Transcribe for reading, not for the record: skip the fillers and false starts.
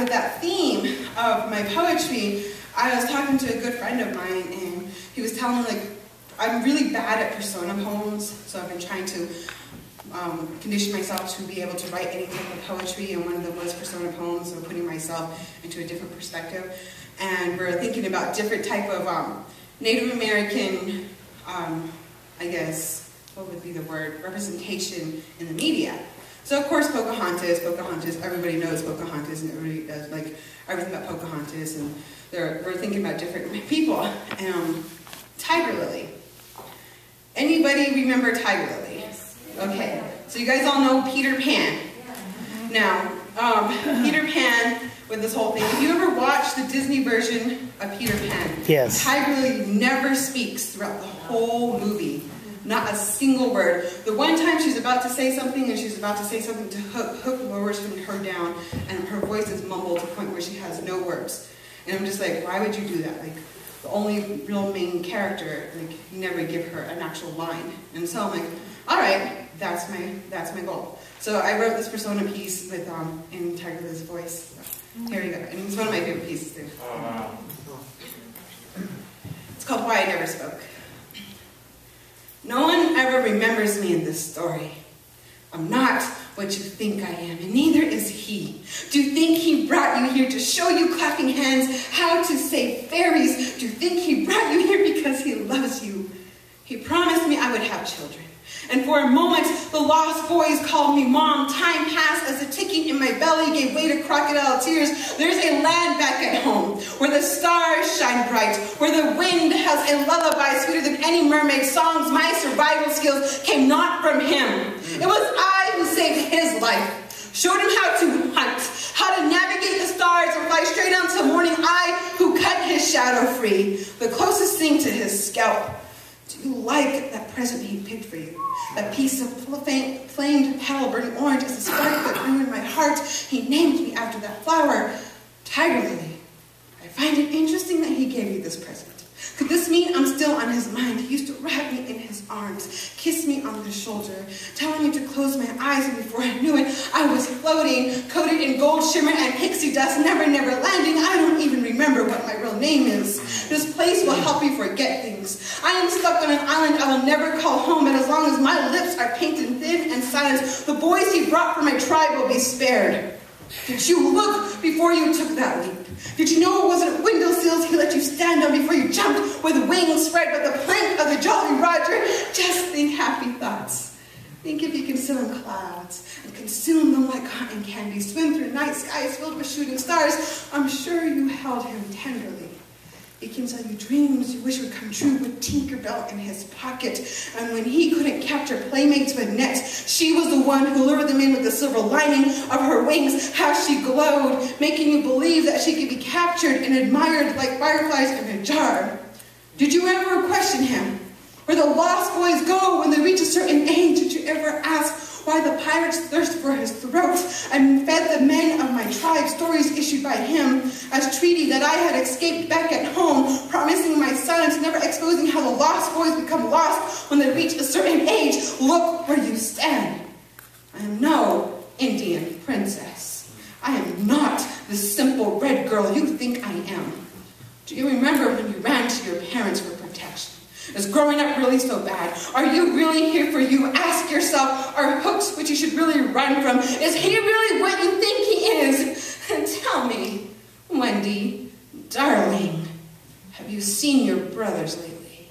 that theme of my poetry, I was talking to a good friend of mine, and he was telling me, like, I'm really bad at persona poems, so I've been trying to condition myself to be able to write any type of poetry, and one of them was persona poems, so putting myself into a different perspective. And we're thinking about different type of Native American, I guess, what would be the word, representation in the media. So of course Pocahontas, everybody knows Pocahontas, and everybody does like everything about Pocahontas, and we're thinking about different people. Tiger Lily. Anybody remember Tiger Lily? Yes. Okay, so you guys all know Peter Pan. Now, Peter Pan with this whole thing. If you ever watched the Disney version of Peter Pan, yes. Tiger Lily never speaks throughout the whole movie. Not a single word. The one time she's about to say something, and she's about to say something to Hook lowers her down, and her voice is mumbled to the point where she has no words. And I'm just like, why would you do that? Like, the only real main character, like, you never give her an actual line. And so I'm like, all right, that's my goal. So I wrote this persona piece with in Tiger Lily's voice. So here we go. And it's one of my favorite pieces too. Oh, wow. It's called Why I Never Spoke. No one ever remembers me in this story. I'm not what you think I am, and neither is he. Do you think he brought you here to show you clapping hands how to say fairies? Do you think he brought you here because he loves you? He promised me I would have children. And for a moment, the lost boys called me mom. Time passed as the ticking in my belly gave way to crocodile tears. There's a land back at home, where the stars shine bright, where the wind has a lullaby sweeter than any mermaid songs. My survival skills came not from him. It was I who saved his life, showed him how to hunt, how to navigate the stars and fly straight on till morning. I who cut his shadow free, the closest thing to his scalp. Do you like that present he picked for you? That piece of flamed petal burning orange is the spark that grew in my heart. He named me after that flower, Tiger Lily. I find it interesting that he gave you this present. Could this mean I'm still on his mind? He used to wrap me in his arms, kiss me on the shoulder, telling me to close my eyes, and before I knew it, I was floating, coated in gold shimmer and pixie dust, never landing. I don't even remember what my real name is. This place will help you forget things. I am stuck on an island I will never call home, but as long as my lips are painted thin and silent, the boys he brought from my tribe will be spared. Did you look before you took that leap? Did you know it wasn't windowsills he let you stand on before you jumped with wings spread but the plank of the Jolly Roger? Just think happy thoughts. Think if you can sit on clouds and consume them like cotton candy, swim through night skies filled with shooting stars. I'm sure you held him tenderly. He can tell you dreams you wish would come true with Tinkerbell in his pocket. And when he couldn't capture playmates with nets, she was the one who lured them in with the silver lining of her wings. How she glowed, making you believe that she could be captured and admired like fireflies in a jar. Did you ever question him? Where the lost boys go when they reach a certain age? Did you ever ask why the pirates thirst for his throat and fed the men of my tribe stories issued by him as treaty that I had escaped back at home, promising my silence, never exposing how the lost boys become lost when they reach a certain age? Look where you stand. I am no Indian princess. I am not the simple red girl you think I am. Do you remember when you ran to your parents for protection? Is growing up really so bad? Are you really here for you? Ask yourself, are hooks which you should really run from? Is he really what you think he is? And tell me, Wendy, darling, have you seen your brothers lately?